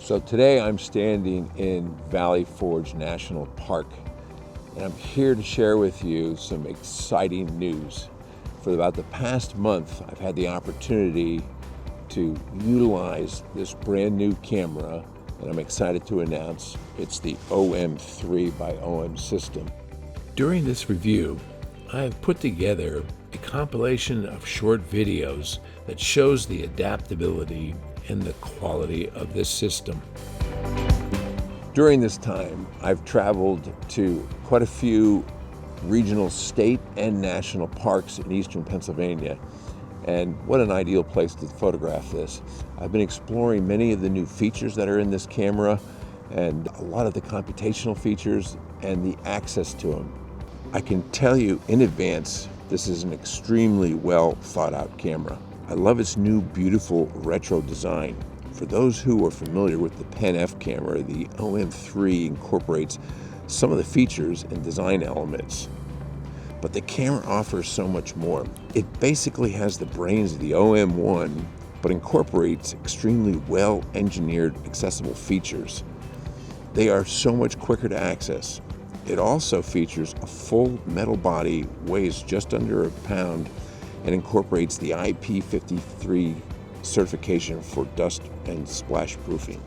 So today I'm standing in Valley Forge National Park, and I'm here to share with you some exciting news. For about the past month, I've had the opportunity to utilize this brand new camera, and I'm excited to announce it's the OM-3 by OM system. During this review, I have put together a compilation of short videos that shows the adaptability and the quality of this system. During this time, I've traveled to quite a few regional state and national parks in eastern Pennsylvania, and what an ideal place to photograph this. I've been exploring many of the new features that are in this camera and a lot of the computational features and the access to them. I can tell you in advance, this is an extremely well thought out camera. I love its new beautiful retro design. For those who are familiar with the Pen F camera, the OM-3 incorporates some of the features and design elements. But the camera offers so much more. It basically has the brains of the OM-1, but incorporates extremely well-engineered, accessible features. They are so much quicker to access. It also features a full metal body, weighs just under a pound, and incorporates the IP53 certification for dust and splash proofing.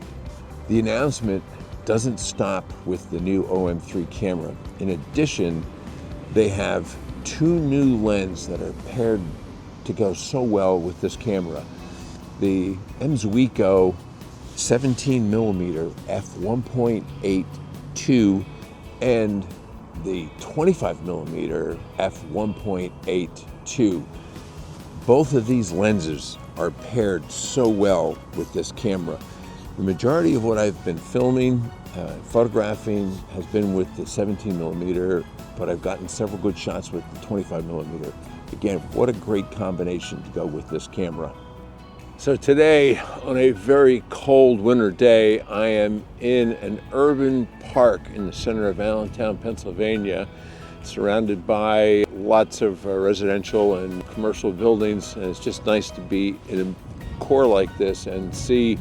The announcement doesn't stop with the new OM-3 camera. In addition, they have two new lenses that are paired to go so well with this camera. The Mzuiko 17mm f1.82 and the 25mm f1.82. Both of these lenses are paired so well with this camera. The majority of what I've been filming, photographing has been with the 17mm, but I've gotten several good shots with the 25mm. Again, what a great combination to go with this camera. So today, on a very cold winter day, I am in an urban park in the center of Allentown, Pennsylvania, surrounded by lots of residential and commercial buildings, and it's just nice to be in a core like this and see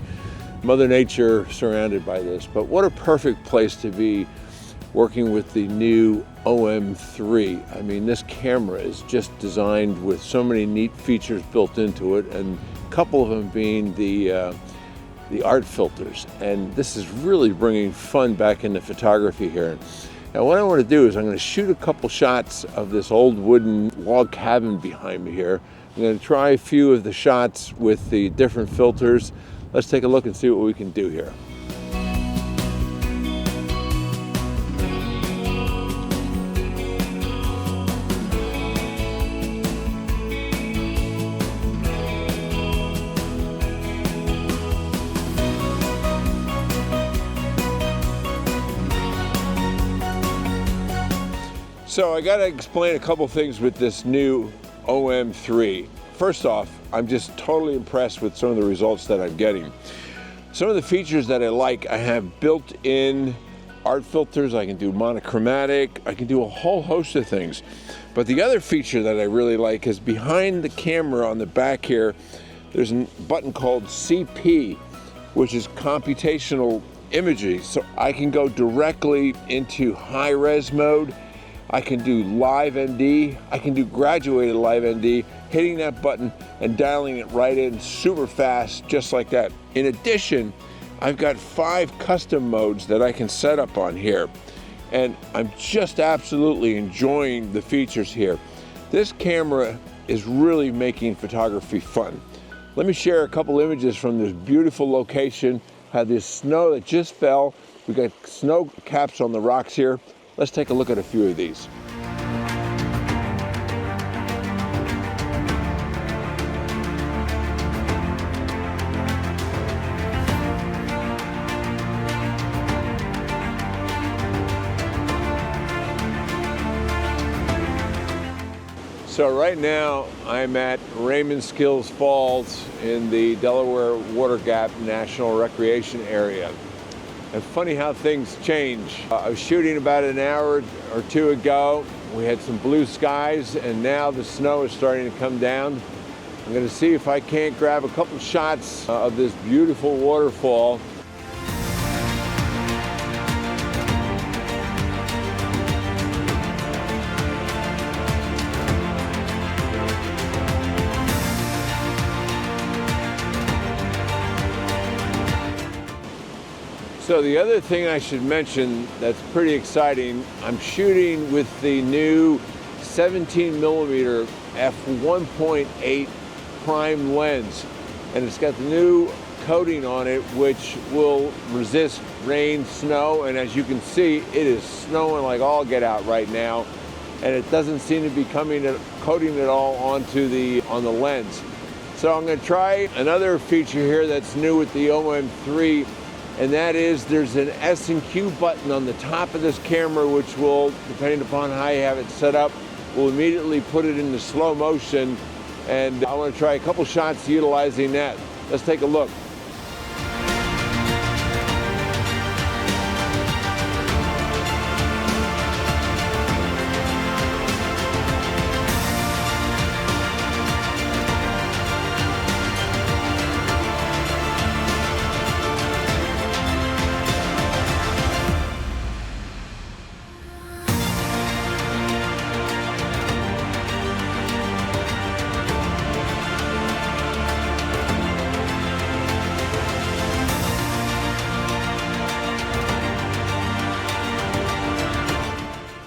Mother Nature surrounded by this. But what a perfect place to be working with the new OM-3. I mean, this camera is just designed with so many neat features built into it, and a couple of them being the art filters. And this is really bringing fun back into photography here. Now what I want to do is I'm going to shoot a couple shots of this old wooden log cabin behind me here. I'm going to try a few of the shots with the different filters. Let's take a look and see what we can do here. So I got to explain a couple things with this new OM-3. First off, I'm just totally impressed with some of the results that I'm getting. Some of the features that I like, I have built-in art filters. I can do monochromatic. I can do a whole host of things. But the other feature that I really like is behind the camera on the back here, there's a button called CP, which is computational imagery. So I can go directly into high-res mode. I can do live ND, I can do graduated live ND, hitting that button and dialing it right in super fast, just like that. In addition, I've got 5 custom modes that I can set up on here, and I'm just absolutely enjoying the features here. This camera is really making photography fun. Let me share a couple images from this beautiful location. Had this snow that just fell. We got snow caps on the rocks here. Let's take a look at a few of these. So right now I'm at Raymond Skills Falls in the Delaware Water Gap National Recreation Area. And funny how things change. I was shooting about an hour or two ago. We had some blue skies, and now the snow is starting to come down. I'm going to see if I can't grab a couple shots of this beautiful waterfall. So the other thing I should mention that's pretty exciting, I'm shooting with the new 17mm f1.8 prime lens, and it's got the new coating on it which will resist rain, snow, and as you can see, it is snowing like all get out right now, and it doesn't seem to be coating at all on the lens. So I'm going to try another feature here that's new with the OM-3, and that is there's an S and Q button on the top of this camera which will, depending upon how you have it set up, will immediately put it into slow motion, and I want to try a couple shots utilizing that. Let's take a look.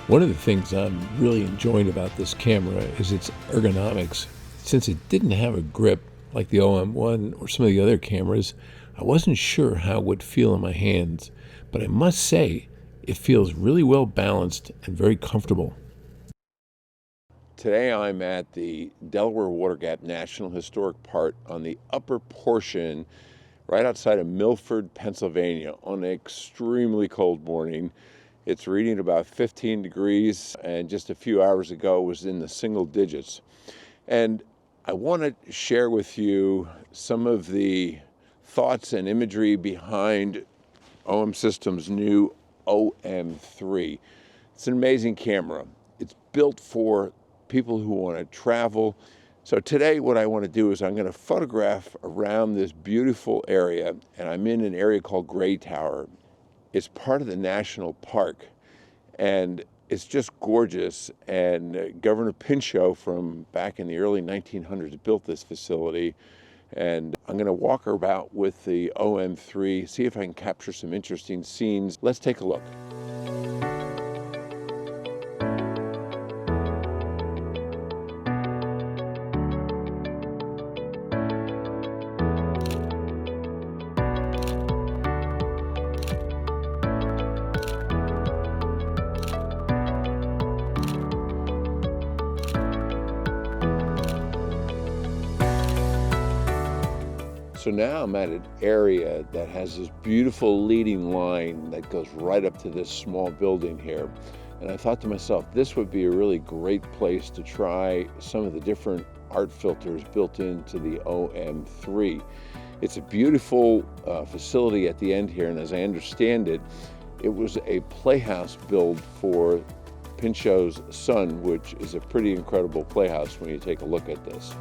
One of the things I'm really enjoying about this camera is its ergonomics. Since it didn't have a grip like the OM-1 or some of the other cameras, I wasn't sure how it would feel in my hands, but I must say it feels really well balanced and very comfortable. Today I'm at the Delaware Water Gap National Historic Park on the upper portion right outside of Milford, Pennsylvania on an extremely cold morning. It's reading about 15 degrees, and just a few hours ago was in the single digits. And I want to share with you some of the thoughts and imagery behind OM Systems' new OM-3. It's an amazing camera. It's built for people who want to travel. So today what I want to do is I'm going to photograph around this beautiful area, and I'm in an area called Gray Tower. It's part of the national park, and it's just gorgeous. And Governor Pinchot from back in the early 1900s built this facility. And I'm going to walk about with the OM-3, see if I can capture some interesting scenes. Let's take a look. So now I'm at an area that has this beautiful leading line that goes right up to this small building here. And I thought to myself, this would be a really great place to try some of the different art filters built into the OM-3. It's a beautiful facility at the end here, and as I understand it, it was a playhouse build for Pinchot's son, which is a pretty incredible playhouse when you take a look at this.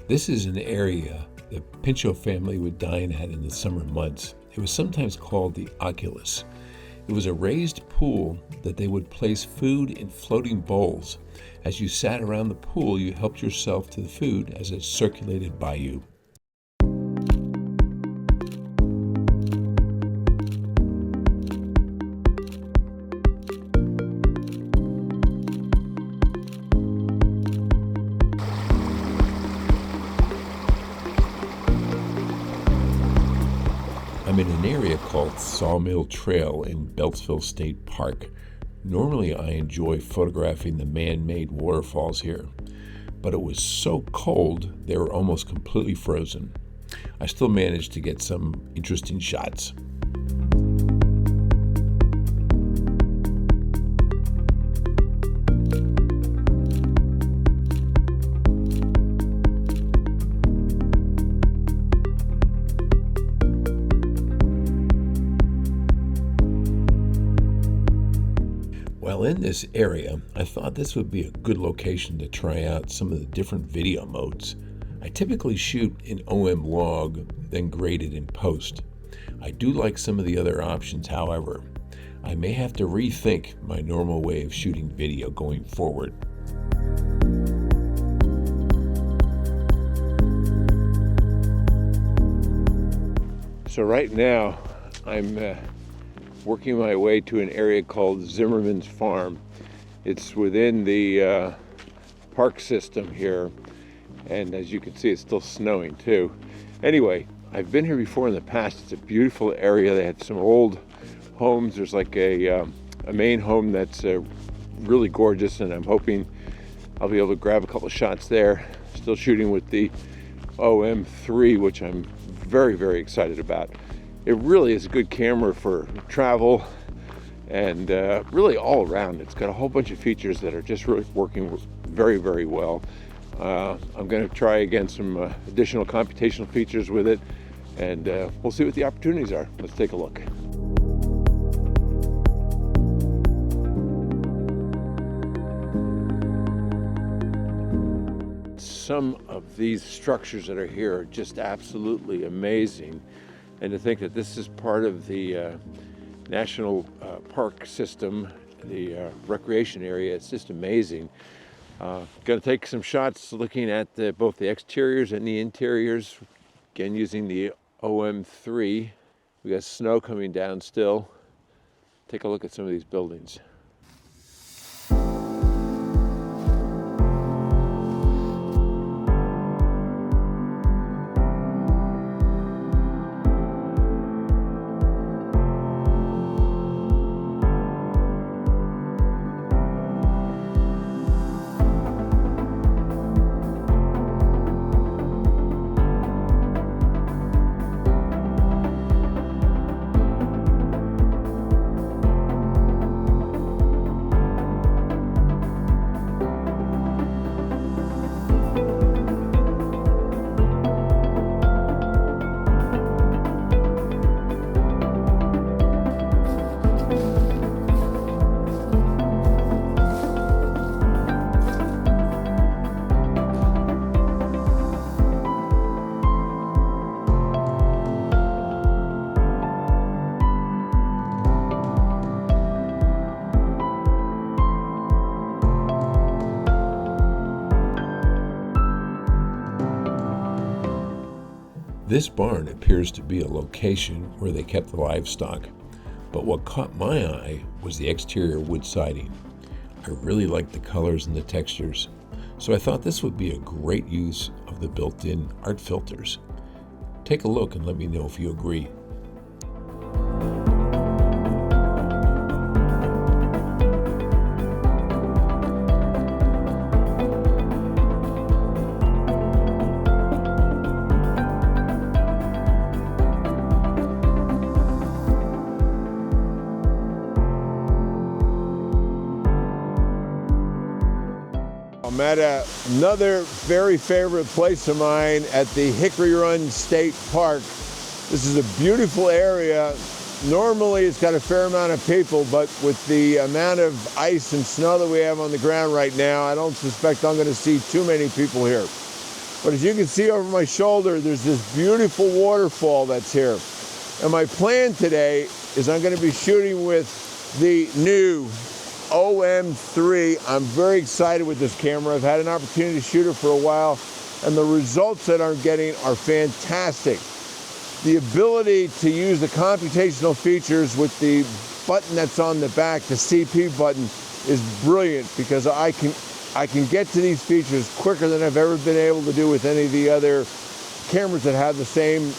This is an area the Pinchot family would dine at in the summer months. It was sometimes called the Oculus. It was a raised pool that they would place food in floating bowls. As you sat around the pool, you helped yourself to the food as it circulated by you. I'm in an area called Sawmill Trail in Beltsville State Park. Normally I enjoy photographing the man-made waterfalls here, but it was so cold they were almost completely frozen. I still managed to get some interesting shots. While in this area, I thought this would be a good location to try out some of the different video modes. I I typically shoot in OM log, then grade it in post. I do like some of the other options, however. I may have to rethink my normal way of shooting video going forward. So right now, I'm working my way to an area called Zimmerman's Farm. It's within the park system here, and as you can see, it's still snowing too. Anyway, I've been here before in the past. It's a beautiful area. They had some old homes. There's like a main home that's really gorgeous, and I'm hoping I'll be able to grab a couple of shots there. Still shooting with the OM-3, which I'm very, very excited about. It really is a good camera for travel and really all around. It's got a whole bunch of features that are just really working very, very well. I'm going to try again some additional computational features with it, and we'll see what the opportunities are. Let's take a look. Some of these structures that are here are just absolutely amazing, and to think that this is part of the national park system, the recreation area, it's just amazing. Going to take some shots looking at both the exteriors and the interiors, again using the OM-3. We got snow coming down still. Take a look at some of these buildings. This barn appears to be a location where they kept the livestock, but what caught my eye was the exterior wood siding. I really liked the colors and the textures, so I thought this would be a great use of the built-in art filters. Take a look and let me know if you agree. I'm at another very favorite place of mine at the Hickory Run State Park. This is a beautiful area. Normally it's got a fair amount of people, but with the amount of ice and snow that we have on the ground right now, I don't suspect I'm going to see too many people here. But as you can see over my shoulder, there's this beautiful waterfall that's here. And my plan today is I'm going to be shooting with the new OM-3. I'm very excited with this camera. I've had an opportunity to shoot it for a while, and the results that I'm getting are fantastic. The ability to use the computational features with the button that's on the back, the CP button, is brilliant because I can get to these features quicker than I've ever been able to do with any of the other cameras that have the same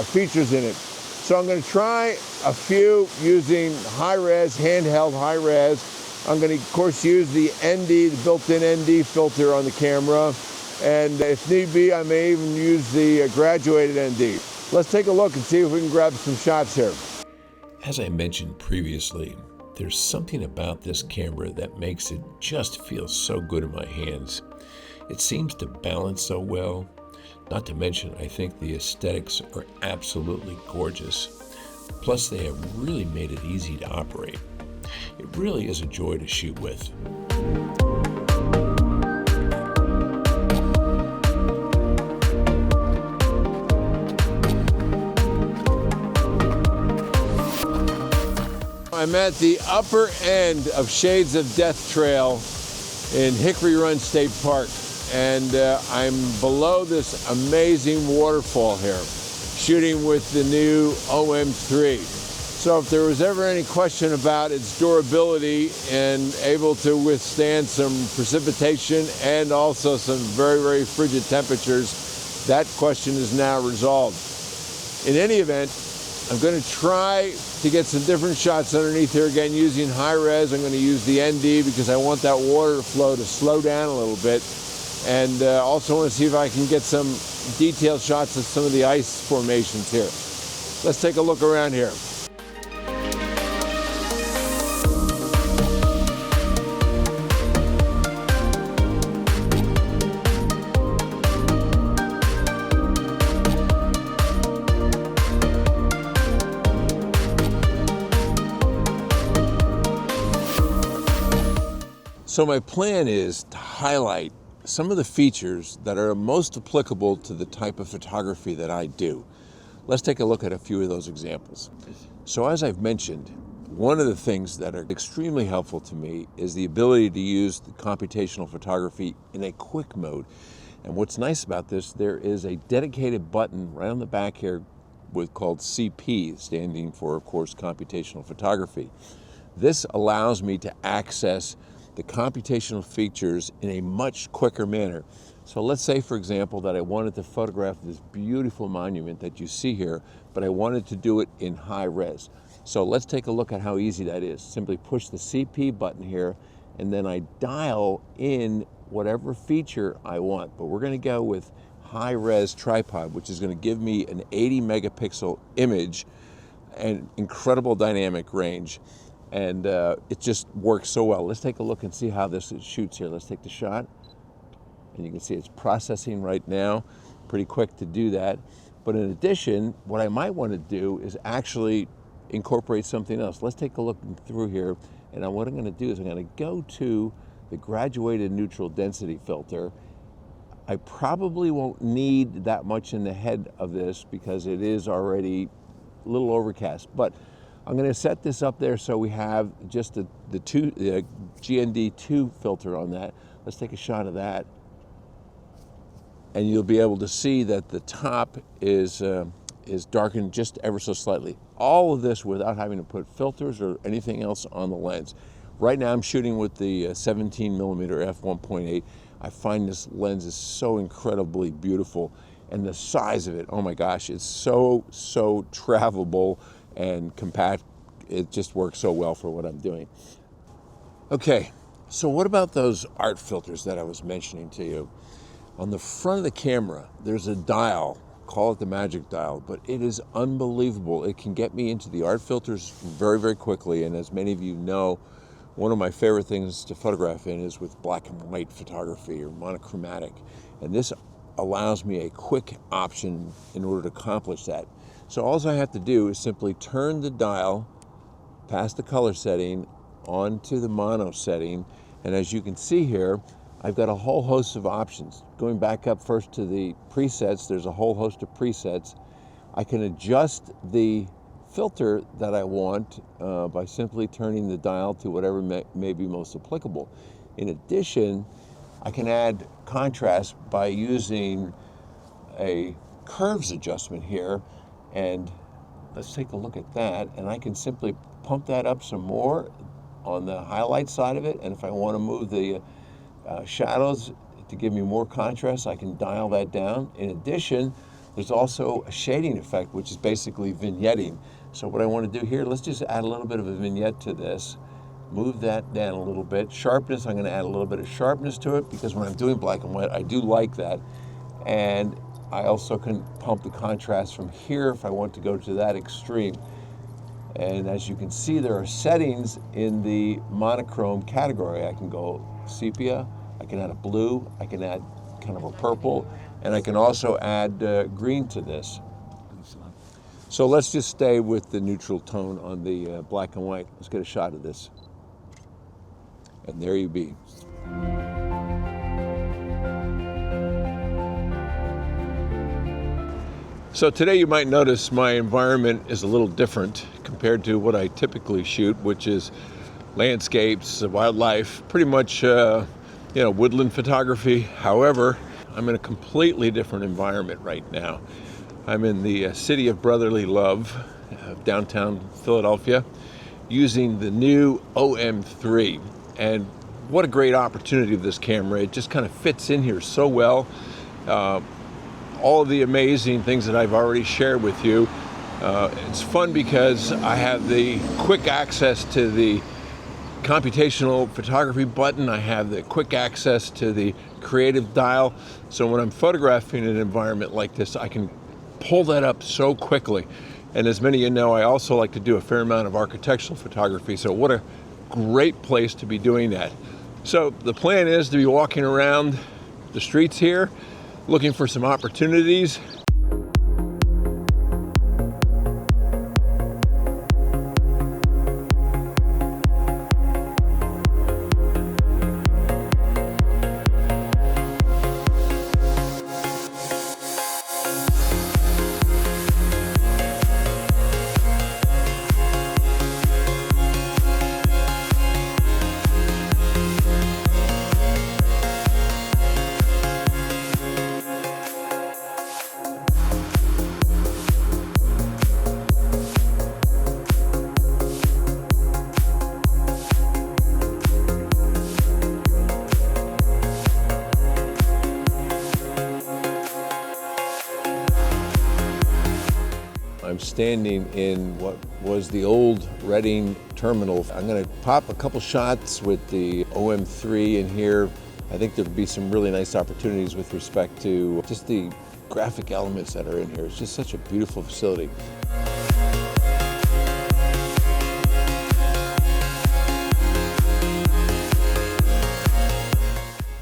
features in it. So I'm going to try a few using high-res, handheld high-res. I'm going to, of course, use the ND, the built-in ND filter on the camera. And if need be, I may even use the graduated ND. Let's take a look and see if we can grab some shots here. As I mentioned previously, there's something about this camera that makes it just feel so good in my hands. It seems to balance so well. Not to mention, I think the aesthetics are absolutely gorgeous. Plus, they have really made it easy to operate. It really is a joy to shoot with. I'm at the upper end of Shades of Death Trail in Hickory Run State Park, and I'm below this amazing waterfall here, shooting with the new OM-3. So if there was ever any question about its durability and able to withstand some precipitation and also some very, very frigid temperatures, that question is now resolved. In any event, I'm going to try to get some different shots underneath here again using high res. I'm going to use the ND because I want that water flow to slow down a little bit, and also want to see if I can get some detailed shots of some of the ice formations here. Let's take a look around here. So my plan is to highlight some of the features that are most applicable to the type of photography that I do. Let's take a look at a few of those examples. So as I've mentioned, one of the things that are extremely helpful to me is the ability to use the computational photography in a quick mode. And what's nice about this, there is a dedicated button right on the back here called CP, standing for, of course, computational photography. This allows me to access the computational features in a much quicker manner. So let's say, for example, that I wanted to photograph this beautiful monument that you see here, but I wanted to do it in high res. So let's take a look at how easy that is. Simply push the CP button here, and then I dial in whatever feature I want. But we're going to go with high res tripod, which is going to give me an 80 megapixel image and incredible dynamic range. And it just works so well. Let's take a look and see how this shoots here. Let's take the shot, and you can see it's processing right now. Pretty quick to do that. But in addition, what I might want to do is actually incorporate something else. Let's take a look through here, and what I'm going to do is I'm going to go to the graduated neutral density filter. I probably won't need that much in the head of this because it is already a little overcast, but I'm going to set this up there so we have just the GND2 filter on that. Let's take a shot of that. And you'll be able to see that the top is darkened just ever so slightly. All of this without having to put filters or anything else on the lens. Right now I'm shooting with the 17 millimeter f1.8. I find this lens is so incredibly beautiful, and the size of it, oh my gosh, it's so travelable and compact. It just works so well for what I'm doing. Okay, so what about those art filters that I was mentioning to you? On the front of the camera, there's a dial, call it the magic dial, but it is unbelievable. It can get me into the art filters very, very quickly, and as many of you know, one of my favorite things to photograph in is with black and white photography or monochromatic, and this allows me a quick option in order to accomplish that. So all I have to do is simply turn the dial past the color setting onto the mono setting, and as you can see here, I've got a whole host of options. Going back up first to the presets, there's a whole host of presets. I can adjust the filter that I want by simply turning the dial to whatever may be most applicable. In addition, I can add contrast by using a curves adjustment here. And let's take a look at that, and I can simply pump that up some more on the highlight side of it, and if I want to move the shadows to give me more contrast, I can dial that down. In addition, there's also a shading effect, which is basically vignetting. So what I want to do here, let's just add a little bit of a vignette to this, move that down a little bit. Sharpness, I'm going to add a little bit of sharpness to it because when I'm doing black and white, I do like that. And I also can pump the contrast from here if I want to go to that extreme. And as you can see, there are settings in the monochrome category. I can go sepia, I can add a blue, I can add kind of a purple, and I can also add green to this. So let's just stay with the neutral tone on the black and white. Let's get a shot of this. And there you be. So today you might notice my environment is a little different compared to what I typically shoot, which is landscapes, wildlife, pretty much woodland photography. However, I'm in a completely different environment right now. I'm in the city of brotherly love, downtown Philadelphia, using the new OM-3. And what a great opportunity of this camera. It just kind of fits in here so well. All of the amazing things that I've already shared with you. It's fun because I have the quick access to the Computational Photography Button. I have the quick access to the creative dial. So when I'm photographing an environment like this, I can pull that up so quickly. And as many of you know, I also like to do a fair amount of architectural photography. So what a great place to be doing that. So the plan is to be walking around the streets here, looking for some opportunities. I'm standing in what was the old Reading terminal. I'm going to pop a couple shots with the OM-3 in here. I think there'll be some really nice opportunities with respect to just the graphic elements that are in here. It's just such a beautiful facility.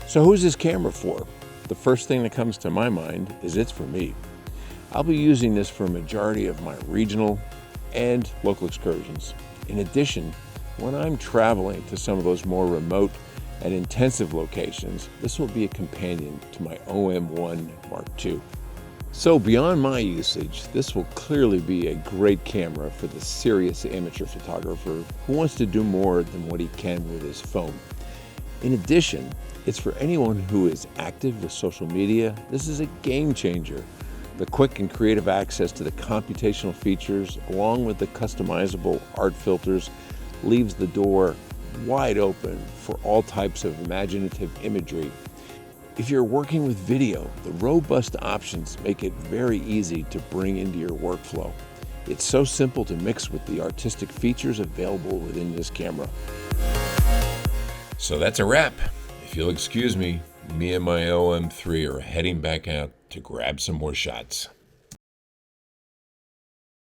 So who's this camera for? The first thing that comes to my mind is it's for me. I'll be using this for a majority of my regional and local excursions. In addition, when I'm traveling to some of those more remote and intensive locations, this will be a companion to my OM-1 Mark II. So beyond my usage, this will clearly be a great camera for the serious amateur photographer who wants to do more than what he can with his phone. In addition, it's for anyone who is active with social media. This is a game changer. The quick and creative access to the computational features, along with the customizable art filters, leaves the door wide open for all types of imaginative imagery. If you're working with video, the robust options make it very easy to bring into your workflow. It's so simple to mix with the artistic features available within this camera. So that's a wrap. If you'll excuse me and my OM-3 are heading back out to grab some more shots.